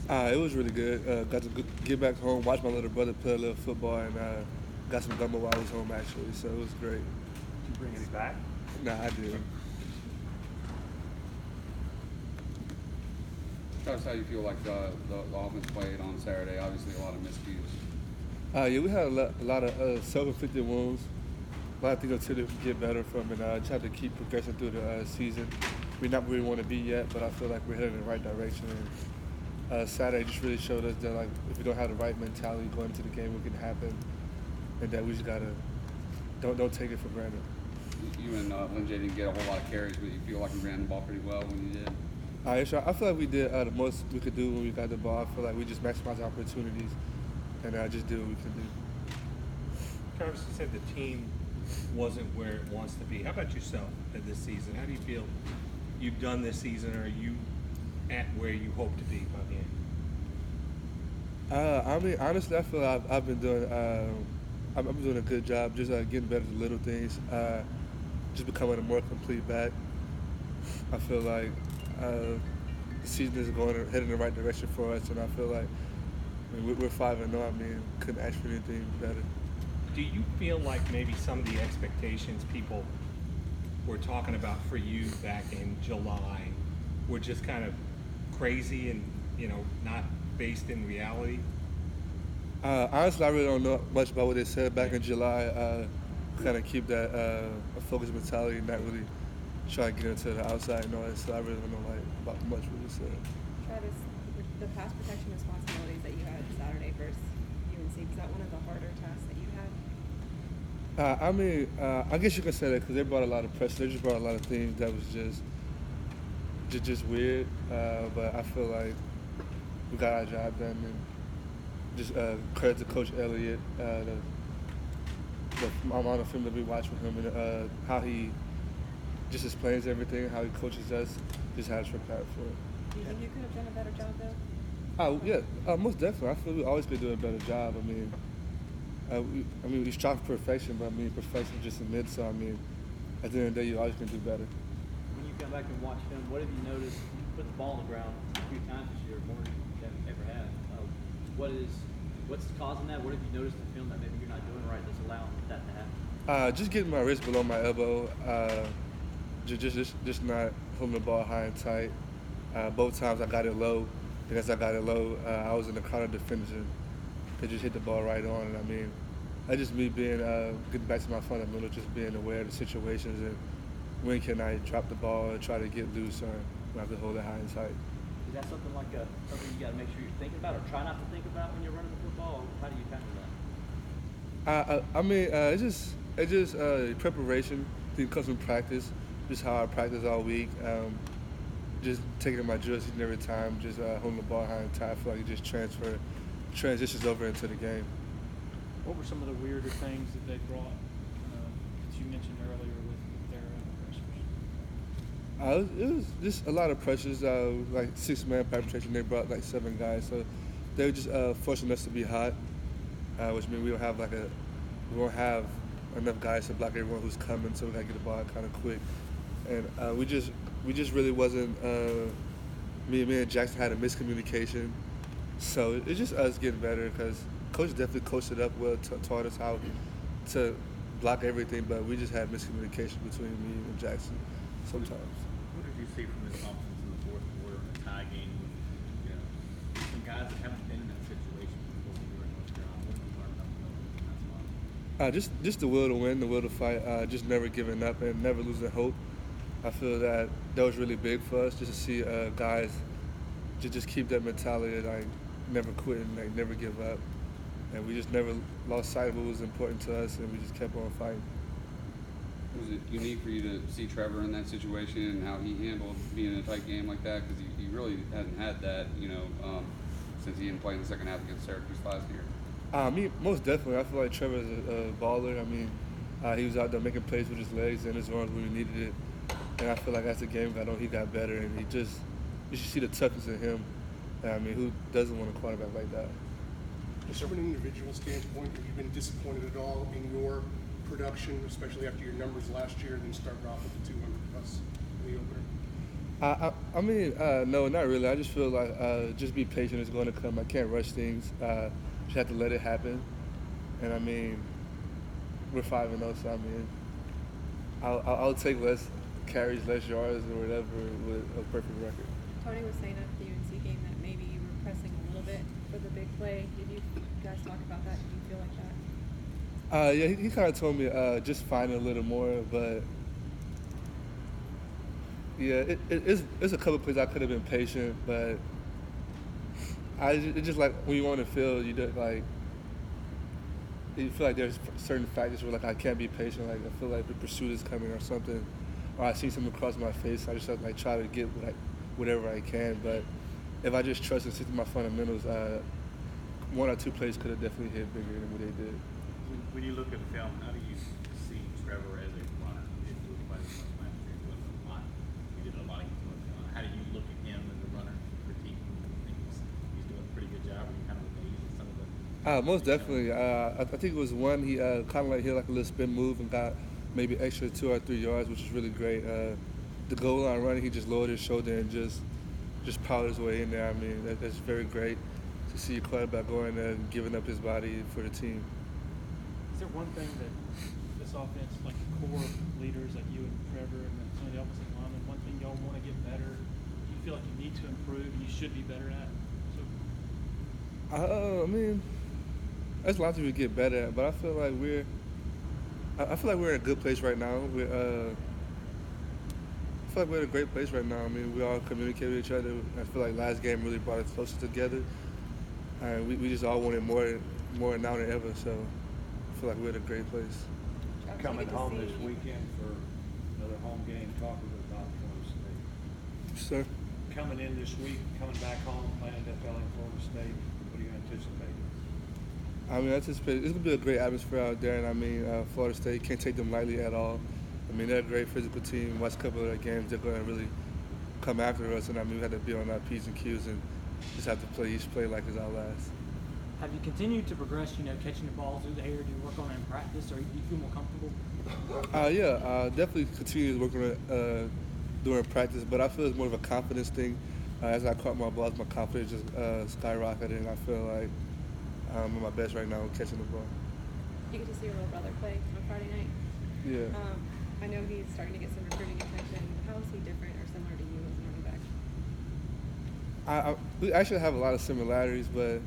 It was really good. Got to get back home, watch my little brother play a little football, and got some gumbo while I was home actually. So it was great. Did you bring any back? Nah, I did. Travis, how you feel like the offense played on Saturday? Obviously, a lot of miscues. Yeah, we had a lot of self-inflicted wounds. A lot of things until we get better from, and just have to keep progressing through the season. We're not where we want to be yet, but I feel like we're heading in the right direction. And Saturday just really showed us that, like, if we don't have the right mentality going into the game, what can happen, and that we just gotta don't take it for granted. You and Lynn J didn't get a whole lot of carries, but you feel like you ran the ball pretty well when you did. Sure. I feel like we did the most we could do when we got the ball. I feel like we just maximized opportunities and just did what we could do. Travis, you said the team wasn't where it wants to be. How about yourself at this season? How do you feel you've done this season? Are you at where you hope to be by the end? I mean, honestly, I feel like I've been doing I've been doing a good job, just getting better at the little things, just becoming a more complete back. I feel like the season is heading in the right direction for us, and I feel like we're 5-0. I mean, couldn't ask for anything better. Do you feel like maybe some of the expectations people were talking about for you back in July were just kind of crazy and, not based in reality? Honestly, I really don't know much about what they said back in July. Kind of keep that a focused mentality and not really try to get into the outside noise. So I really don't know about much what they said. Travis, the pass protection responsibilities that you had Saturday versus UNC, was that one of the harder tasks that you had? I mean, I guess you can say that because they brought a lot of pressure. They just brought a lot of things that was just weird. But I feel like we got our job done, and just credit to Coach Elliott, the amount of film that we watch with him, and how he just explains everything, how he coaches us, just has us prepared for it. Do you think you could have done a better job though? Yeah, most definitely. I feel we always could do a better job. We strive for perfection, but perfection just a myth. So at the end of the day, you always can do better. When you come back and watch film, what have you noticed? You put the ball on the ground a few times this year, more than you've ever had. What's causing that? What have you noticed in film that maybe you're not doing right that's allowing that to happen? Just getting my wrist below my elbow. Just not holding the ball high and tight. Both times I got it low. And as I got it low, I was in the crowd of defenders. They just hit the ball right on. And that's just me being getting back to my fundamental, just being aware of the situations and when can I drop the ball or try to get loose or I have to hold it high and tight. Is that something something you got to make sure you're thinking about, or try not to think about when you're running the football? Or how do you tackle that? It's just preparation. I think it comes from practice. Just how I practice all week. Just taking my drills each and every time. Just holding the ball high and tight. I feel like it just transitions over into the game. What were some of the weirder things that they brought that you mentioned earlier with their pressures? It was just a lot of pressures. Like 6-man pass protection, they brought like 7 guys, so they were just forcing us to be hot, which means we won't have enough guys to block everyone who's coming, so we gotta get the ball out kind of quick. And we just really wasn't. Me and Jackson had a miscommunication, so it's just us getting better because coach definitely coached it up well, taught us how to block everything, but we just had miscommunication between me and Jackson sometimes. What did you see from this offense in the fourth quarter in a tie game with some guys that haven't been in that situation before when you were in North Carolina? What did you learn about the spot? Just the will to win, the will to fight, just never giving up and never losing hope. I feel that was really big for us, just to see guys just keep that mentality, like never quit and like never give up. And we just never lost sight of what was important to us, and we just kept on fighting. Was it unique for you to see Trevor in that situation and how he handled being in a tight game like that? Because he really hasn't had that, since he didn't play in the second half against Syracuse last year. Most definitely. I feel like Trevor's a baller. He was out there making plays with his legs and his arms when we needed it. And I feel like as the game got on, he got better, and you should see the toughness in him. Who doesn't want a quarterback like that? Just from an individual standpoint, have you been disappointed at all in your production, especially after your numbers last year and then starting off with the 200 plus in the opener? I mean, no, not really. I just feel like just be patient. It's going to come. I can't rush things. Just have to let it happen. And I mean, we're 5-0, so I mean, I'll take less carries, less yards, or whatever with a perfect record. Tony was saying after the UNC game that maybe you were pressing a little bit for the big play. Did you guys talk about that? Did you feel like that? Yeah, he kind of told me just find a little more, but yeah, it's a couple plays I could have been patient, but it's just like when you want to feel, you do like you feel like there's certain factors where like I can't be patient. Like I feel like the pursuit is coming or something, or I see something across my face. I just have to like try to get whatever I can. But if I just trust and stick to my fundamentals, one or two plays could have definitely hit bigger than what they did. When you look at the film, how do you see Trevor as a runner? He didn't do it quite as much last year. He wasn't a lot. He did a lot. How do you look at him as a runner? Critique him? Think he's doing a pretty good job? Are you kind of amazed at some of the? Most definitely. I think it was one he kind of like hit like a little spin move and got maybe extra 2 or 3 yards, which is really great. The goal line running, he just lowered his shoulder and just powered his way in there. I mean, that's very great to see your quarterback going there and giving up his body for the team. Is there one thing that this offense, like the core leaders like you and Trevor and some of the offensive linemen, one thing y'all want to get better, you feel like you need to improve, you should be better at? I mean, there's a lot to get better at, but I feel like we're in a good place right now. I feel like we're in a great place right now. I mean, we all communicate with each other. I feel like last game really brought us closer together, and we just all wanted more now than ever. So I feel like we're in a great place. Travis, Coming you get to home see- this weekend for another home game, talking about Florida State. Sir. Coming in this week, coming back home, playing FL in Florida State, what do you anticipate? I mean, I anticipate it's gonna be a great atmosphere out there, and I mean, Florida State can't take them lightly at all. I mean, they're a great physical team. Watch a couple of their games, they're going to really come after us, and I mean, we have to be on our P's and Q's and just have to play each play like it's our last. Have you continued to progress, catching the ball through the air? Do you work on it in practice, or do you feel more comfortable? Yeah, definitely continue to work on it during practice, but I feel it's more of a confidence thing. As I caught my balls, my confidence just skyrocketed, and I feel like I'm at my best right now catching the ball. You get to see your little brother play on Friday night. Yeah. I know he's starting to get some recruiting attention. How is he different or similar to you as a running back? We actually have a lot of similarities, but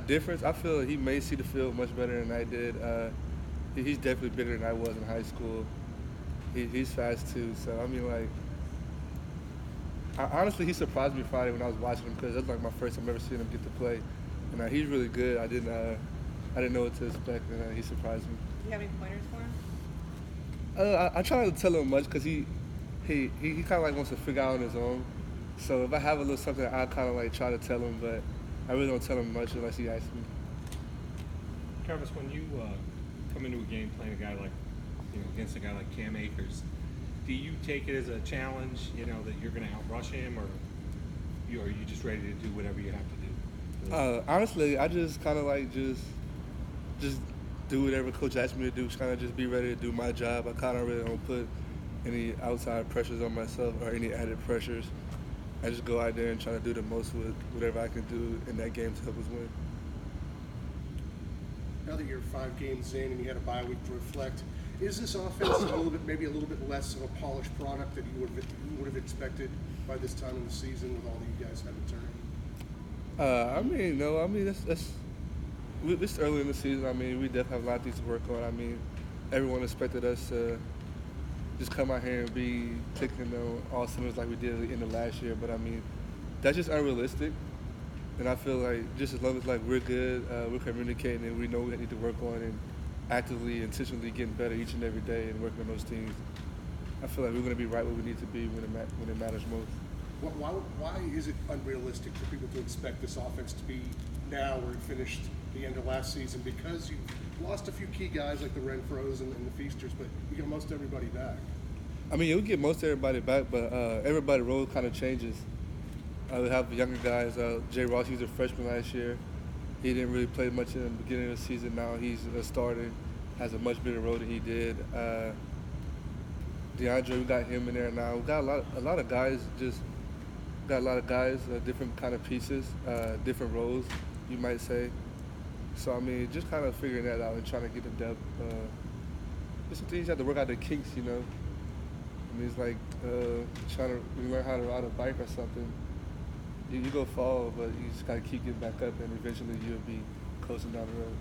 difference. I feel he may see the field much better than I did. He's definitely bigger than I was in high school. He's fast too. So I mean, like, honestly, he surprised me Friday when I was watching him because that's like my first time ever seeing him get to play, and he's really good. I didn't know what to expect, and he surprised me. Do you have any pointers for him? I try not to tell him much because he kind of like wants to figure out on his own. So if I have a little something, I kind of like try to tell him, but I really don't tell him much unless he asks me. Travis, when you come into a game playing a guy like, against a guy like Cam Akers, do you take it as a challenge, that you're going to outrush him, or are you just ready to do whatever you have to do? Honestly, I just kind of like just do whatever coach asks me to do. Kind of just be ready to do my job. I kind of really don't put any outside pressures on myself or any added pressures. I just go out there and try to do the most with whatever I can do in that game to help us win. Now that you're 5 games in and you had a bye week to reflect, is this offense maybe a little bit less of a polished product that you would have expected by this time of the season with all that you guys had to turn? I mean, no. I mean, it's early in the season. I mean, we definitely have a lot of things to work on. I mean, everyone expected us to just come out here and be clicking on all cylinders like we did in the last year. But I mean, that's just unrealistic. And I feel like just as long as like we're good, we're communicating, and we know we need to work on and actively, intentionally getting better each and every day and working on those teams, I feel like we're going to be right where we need to be when it matters most. Why is it unrealistic for people to expect this offense to be now where it finished the end of last season? Because you lost a few key guys like the Renfros and the Feasters, but you get most everybody back. I mean, you'll get most everybody back, but everybody's role kind of changes. We have younger guys. Jay Ross, he was a freshman last year. He didn't really play much in the beginning of the season. Now he's a starter, has a much bigger role than he did. DeAndre, we got him in there now. We got a lot of guys. Different kind of pieces, different roles, you might say. So I mean, just kind of figuring that out and trying to get the depth. Just some things you have to work out the kinks, you know. I mean, it's like trying to learn how to ride a bike or something. You go fall, but you just gotta keep getting back up, and eventually you'll be coasting down the road.